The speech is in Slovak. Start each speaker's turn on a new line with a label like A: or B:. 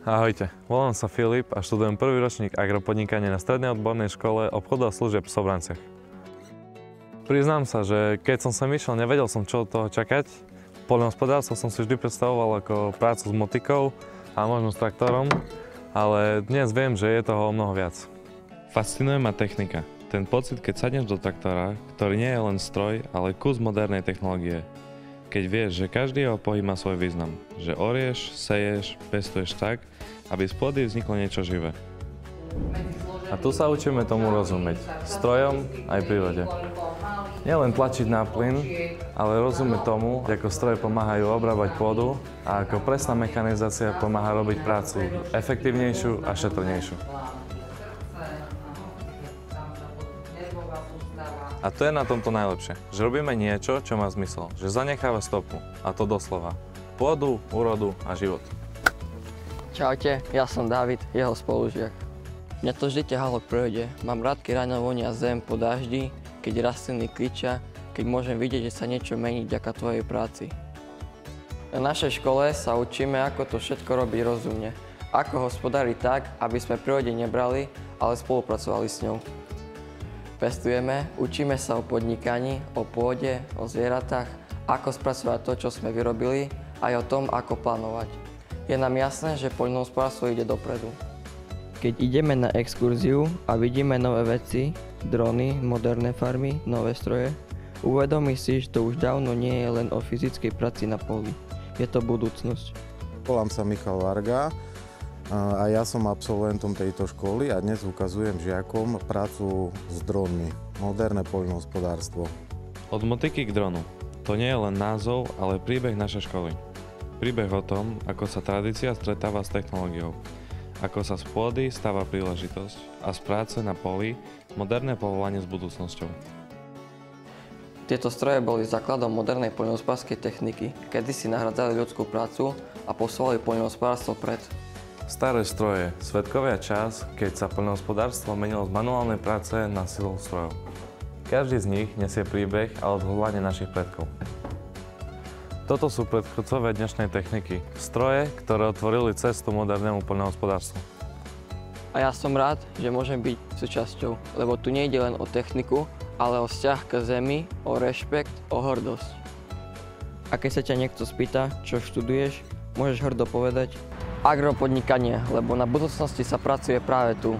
A: Ahojte, volám sa Filip a študujem prvý ročník agropodnikania na Strednej odbornej škole obchodu a služieb v Sobranciach. Priznám sa, že keď som sem išiel, nevedel som, čo od toho čakať. Poľnohospodárstvo som si vždy predstavoval ako prácu s motikou a možno s traktorom, ale dnes viem, že je toho o mnoho viac. Fascinuje ma technika. Ten pocit, keď sadneš do traktora, ktorý nie je len stroj, ale kus modernej technológie. Keď vieš, že každý jeho pohyb má svoj význam, že orieš, seješ, pestuješ tak, aby z pôdy vzniklo niečo živé. A tu sa učíme tomu rozumieť, strojom aj prírode. Nielen tlačiť na plyn, ale rozumieť tomu, ako stroje pomáhajú obrábať pôdu a ako presná mechanizácia pomáha robiť prácu efektívnejšiu a šetrnejšiu. A to je na tomto najlepšie, že robíme niečo, čo má zmysel, že zanecháva stopu, a to doslova. Pôdu, úrodu a život.
B: Čaute, ja som David, jeho spolužiak. Mňa to vždy ťahalo k prírode. Mám rád, keď ráno vonia zem po daždi, keď rastliny kličia, keď môžem vidieť, že sa niečo mení vďaka tvojej práci. Na našej škole sa učíme, ako to všetko robiť rozumne. Ako hospodáriť tak, aby sme prírode nebrali, ale spolupracovali s ňou. Pestujeme, učíme sa o podnikaní, o pôde, o zvieratách, ako spracovať to, čo sme vyrobili, aj o tom, ako plánovať. Je nám jasné, že poľnohospodárstvo ide dopredu. Keď ideme na exkurziu a vidíme nové veci, drony, moderné farmy, nové stroje, uvedomí si, že to už dávno nie je len o fyzickej práci na poli. Je to budúcnosť.
C: Volám sa Michal Varga a ja som absolventom tejto školy a dnes ukazujem žiakom prácu s dronmi, moderné poľnohospodárstvo.
A: Od motiky k dronu. To nie je len názov, ale príbeh našej školy. Príbeh o tom, ako sa tradícia stretáva s technológiou. Ako sa z pôdy stáva príležitosť a z práce na poli moderné povolanie s budúcnosťou.
B: Tieto stroje boli základom modernej poľnohospodárskej techniky, kedy si nahradzali ľudskú prácu a posúvali poľnohospodárstvo pred.
A: Staré stroje svedkovia čas, keď sa poľnohospodárstvo menilo z manuálnej práce na silu strojov. Každý z nich nesie príbeh a odhodlanie našich predkov. Toto sú predchodcovia dnešnej techniky. Stroje, ktoré otvorili cestu modernému poľnohospodárstvu.
B: A ja som rád, že môžem byť súčasťou, lebo tu nejde len o techniku, ale o vzťah k zemi, o rešpekt, o hrdosť. A keď sa ťa niekto spýta, čo študuješ, môžeš hrdo povedať agropodnikanie, lebo na budúcnosti sa pracuje práve tu.